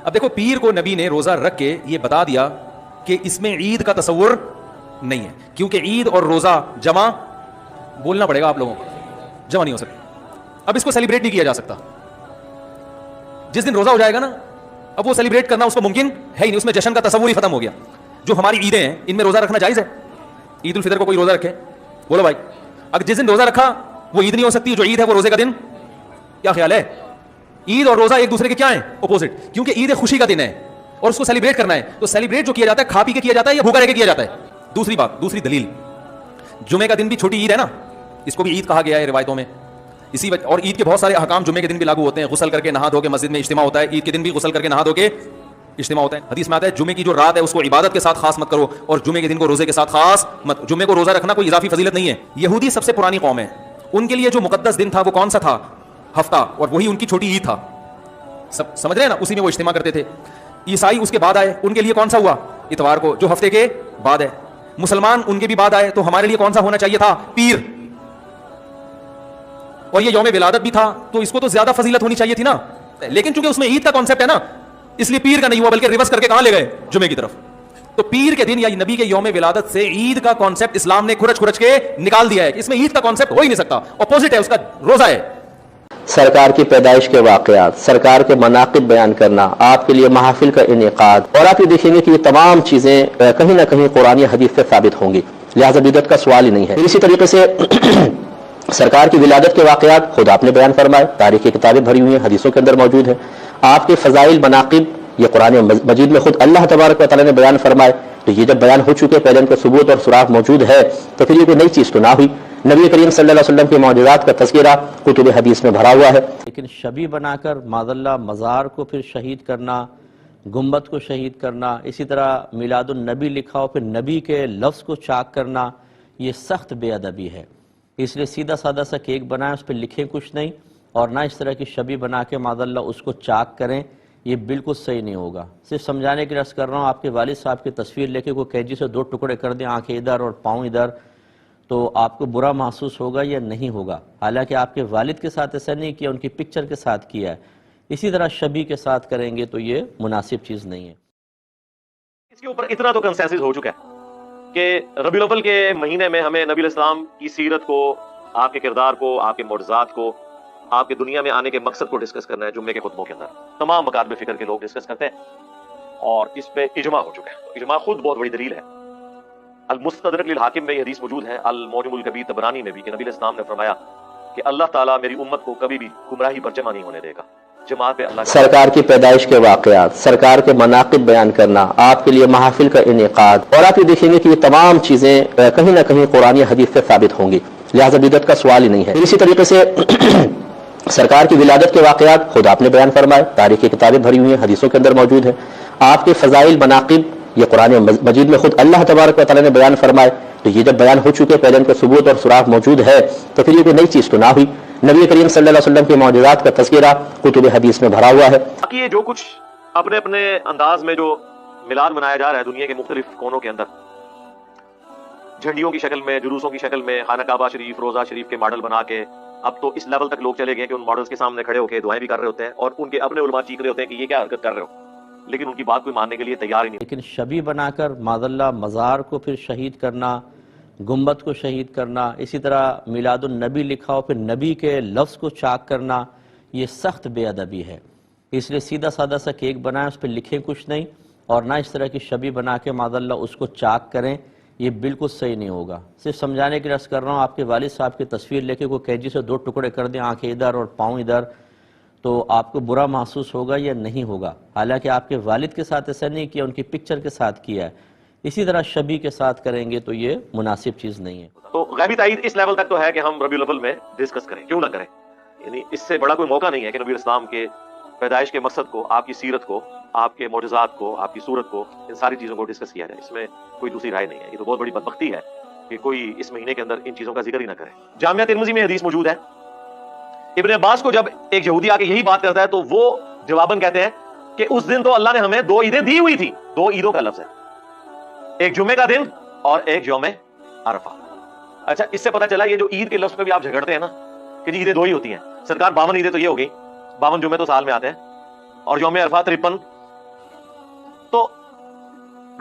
اب دیکھو پیر کو نبی نے روزہ رکھ کے یہ بتا دیا کہ اس میں عید کا تصور نہیں ہے، کیونکہ عید اور روزہ جمع بولنا پڑے گا آپ لوگوں کو، جمع نہیں ہو سکتا۔ اب اس کو سیلیبریٹ نہیں کیا جا سکتا، جس دن روزہ ہو جائے گا نا اب وہ سیلیبریٹ کرنا اس کو ممکن ہے ہی نہیں، اس میں جشن کا تصور ہی ختم ہو گیا۔ جو ہماری عیدیں ہیں ان میں روزہ رکھنا جائز ہے، عید الفطر کو کوئی روزہ رکھے؟ بولو بھائی، اگر جس دن روزہ رکھا وہ عید نہیں ہو سکتی، جو عید ہے وہ روزے کا دن؟ کیا خیال ہے؟ عید اور روزہ ایک دوسرے کے کیا ہیں؟ اپوزٹ، کیونکہ عید خوشی کا دن ہے اور اس کو سیلیبریٹ کرنا ہے، تو سیلیبریٹ جو کیا جاتا ہے کھا پی کے کیا جاتا ہے یا بھوکا رہ کے کیا جاتا ہے؟ دوسری بات، دوسری دلیل، جمعے کا دن بھی چھوٹی عید ہے نا، اس کو بھی عید کہا گیا ہے روایتوں میں، اسی وجہ، اور عید کے بہت سارے احکام جمعے کے دن بھی لاگو ہوتے ہیں، غسل کر کے نہا دھو کے مسجد میں اجتماع ہوتا ہے، عید کے دن بھی غسل کر کے نہا دھو کے اجتماع ہوتا ہے۔ حدیث میں آتا ہے جمعے کی جو رات ہے اس کو عبادت کے ساتھ خاص مت کرو اور جمعے کے دن کو روزے کے ساتھ خاص مت۔ جمعے کو روزہ رکھنا کوئی اضافی فضیلت نہیں ہے۔ یہودی سب سے پرانی قوم ہے، ان کے لیے جو مقدس دن تھا وہ کون سا تھا؟ ہفتہ، اور وہی ان کی چھوٹی عید تھا، سب سمجھ رہے ہیں نا، اسی میں وہ اجتماع کرتے تھے۔ عیسائی اس کے بعد آئے، ان کے لیے کون سا ہوا؟ اتوار کو، جو ہفتے کے بعد ہے۔ مسلمان ان کے بھی بعد آئے، تو ہمارے لیے کون سا ہونا چاہیے تھا؟ پیر، اور یہ یوم ولادت بھی تھا تو اس کو تو زیادہ فضیلت ہونی چاہیے تھی نا، لیکن چونکہ اس میں عید کا کانسیپٹ ہے نا اس لیے پیر کا نہیں ہوا، بلکہ ریورس کر کے کہاں لے گئے؟ جمعے کی طرف۔ تو پیر کے دن یا نبی کے یوم ولادت سے عید کا کانسیپٹ اسلام نے کھرچ کے نکال دیا ہے کہ اس میں عید کا کانسیپٹ ہو ہی نہیں سکتا، اپوزٹ ہے اس کا، روزہ ہے۔ سرکار کی پیدائش کے واقعات، سرکار کے مناقب بیان کرنا، آپ کے لیے محافل کا انعقاد، اور آپ یہ دیکھیں گے کہ یہ تمام چیزیں کہیں نہ کہیں قرآن یا حدیث سے ثابت ہوں گی، لہٰذا بدعت کا سوال ہی نہیں ہے۔ اسی طریقے سے سرکار کی ولادت کے واقعات خود آپ نے بیان فرمائے، تاریخی کتابیں بھری ہوئی ہیں، حدیثوں کے اندر موجود ہیں۔ آپ کے فضائل، مناقب، یہ قرآن مجید میں خود اللہ تبارک و تعالیٰ نے بیان فرمائے، تو یہ جب بیان ہو چکے، پہلے ان کا ثبوت اور سراغ موجود ہے، تو پھر یہ کوئی نئی چیز تو نہ ہوئی۔ نبی کریم صلی اللہ علیہ وسلم کے معجزات کا تذکرہ کتب حدیث میں بھرا ہوا ہے۔ لیکن شبی بنا کر معاذ اللہ مزار کو پھر شہید کرنا، گنبد کو شہید کرنا، اسی طرح میلاد النبی لکھا ہو پھر نبی کے لفظ کو چاک کرنا، یہ سخت بے ادبی ہے۔ اس لیے سیدھا سادہ سا کیک بنائیں، اس پہ لکھیں کچھ نہیں، اور نہ اس طرح کی شبی بنا کے معاذ اللہ اس کو چاک کریں، یہ بالکل صحیح نہیں ہوگا۔ صرف سمجھانے کے لیے عرض کر رہا ہوں، آپ کے والد صاحب کی تصویر لے کے کوئی کینچی سے 2 ٹکڑے کر دیں، آنکھیں ادھر اور پاؤں ادھر، تو آپ کو برا محسوس ہوگا یا نہیں ہوگا؟ حالانکہ آپ کے والد کے ساتھ ایسا نہیں کیا، ان کی پکچر کے ساتھ کیا ہے۔ اسی طرح شبی کے ساتھ کریں گے تو یہ مناسب چیز نہیں ہے۔ اس کے اوپر اتنا تو کنسنسس ہو چکا ہے کہ ربیع الاول کے مہینے میں ہمیں نبی علیہ السلام کی سیرت کو، آپ کے کردار کو، آپ کے معجزات کو، آپ کے دنیا میں آنے کے مقصد کو ڈسکس کرنا ہے۔ جمعے کے خطبوں کے اندر تمام مکاتب فکر کے لوگ ڈسکس کرتے ہیں اور اس پہ اجماع ہو چکا ہے۔ اجماع خود بہت بڑی دلیل ہے۔ المستدرک للحاکم میں یہ حدیث موجود ہے، المعجم الکبیر طبرانی میں بھی، کہ نبی علیہ السلام نے فرمایا کہ اللہ تعالیٰ میری امت کو کبھی بھی گمراہی پر جمع نہیں ہونے دے گا، جماعت پہ اللہ سرکار کی پیدائش کے واقعات، سرکار کے مناقب بیان کرنا، آپ کے لیے محافل کا انعقاد، اور آپ یہ دیکھیں گے کہ یہ تمام چیزیں کہیں نہ کہیں قرآن یا حدیث سے ثابت ہوں گی، لہٰذا بدعت کا سوال ہی نہیں ہے۔ اسی طریقے سے سرکار کی ولادت کے واقعات خود آپ نے بیان فرمائے، تاریخی کتابیں بھری ہوئی ہیں، حدیثوں کے اندر موجود ہیں۔ آپ کے فضائل، مناقب، یہ قرآن مجید میں خود اللہ تبارک و تعالیٰ نے بیان فرمائے، تو یہ جب بیان ہو چکے، پہلے ان کا ثبوت اور سراغ موجود ہے، تو پھر یہ کوئی نئی چیز تو نہ ہوئی۔ نبی کریم صلی اللہ علیہ وسلم کے معجزات کا تذکرہ کتب حدیث میں بھرا ہوا ہے۔ باقی یہ جو کچھ اپنے اپنے انداز میں جو میلاد منایا جا رہا ہے دنیا کے مختلف کونوں کے اندر، جھنڈیوں کی شکل میں، جلوسوں کی شکل میں، خانہ کعبہ شریف، روزہ شریف کے ماڈل بنا کے، اب تو اس لیول تک لوگ چلے گئے کہ ان ماڈلز کے سامنے کھڑے ہو کے دعائیں بھی کر رہے ہوتے ہیں اور ان کے اپنے علماء چیخ رہے ہوتے ہیں کہ یہ کیا حرکت کر رہے ہو، لیکن ان کی بات کوئی ماننے کے لیے تیار ہی نہیں۔ لیکن شبی بنا کر معاذ اللہ مزار کو پھر شہید کرنا، گنبد کو شہید کرنا، اسی طرح میلاد النبی لکھا ہو پھر نبی کے لفظ کو چاک کرنا، یہ سخت بے ادبی ہے۔ اس لیے سیدھا سادہ سا کیک بنائیں، اس پہ لکھیں کچھ نہیں، اور نہ اس طرح کی شبی بنا کے معاذ اللہ اس کو چاک کریں، یہ بالکل صحیح نہیں ہوگا۔ صرف سمجھانے کے لیے عرض کر رہا ہوں، آپ کے والد صاحب کی تصویر لے کے کوئی کینچی سے 2 ٹکڑے کر دیں، آنکھیں ادھر اور پاؤں ادھر، تو آپ کو برا محسوس ہوگا یا نہیں ہوگا؟ حالانکہ آپ کے والد کے ساتھ ایسا نہیں کیا، ان کی پکچر کے ساتھ کیا ہے۔ اسی طرح شبی کے ساتھ کریں گے تو یہ مناسب چیز نہیں ہے۔ تو غیبی تائید اس لیول تک تو ہے کہ ہم ربیع الاول میں ڈسکس کریں، کیوں نہ کریں؟ یعنی اس سے بڑا کوئی موقع نہیں ہے کہ نبی اسلام کے پیدائش کے مقصد کو، آپ کی سیرت کو، آپ کے معجزات کو، آپ کی صورت کو، ان ساری چیزوں کو ڈسکس کیا جائے۔ اس میں کوئی دوسری رائے نہیں ہے۔ یہ تو بہت بڑی بدبختی ہے کہ کوئی اس مہینے کے اندر ان چیزوں کا ذکر ہی نہ کرے۔ جامعہ ترمذی میں حدیث موجود ہے، ابن عباس کو جب ایک یہودی آ کے یہی بات کرتا ہے تو وہ جواباً کہتے ہیں کہ اس دن تو اللہ نے ہمیں 2 عیدیں دی ہوئی تھی۔ 2 عیدوں کا لفظ ہے، ایک جمعے کا دن اور ایک یوم عرفہ۔ اچھا، اس سے پتہ چلا یہ جو عید کے لفظ پہ بھی آپ جھگڑتے ہیں نا کہ جی عیدیں 2 ہی ہوتی ہیں، سرکار 52 عیدیں تو یہ ہو گئی، 52 جمعے تو سال میں آتے ہیں، اور یوم عرفہ 53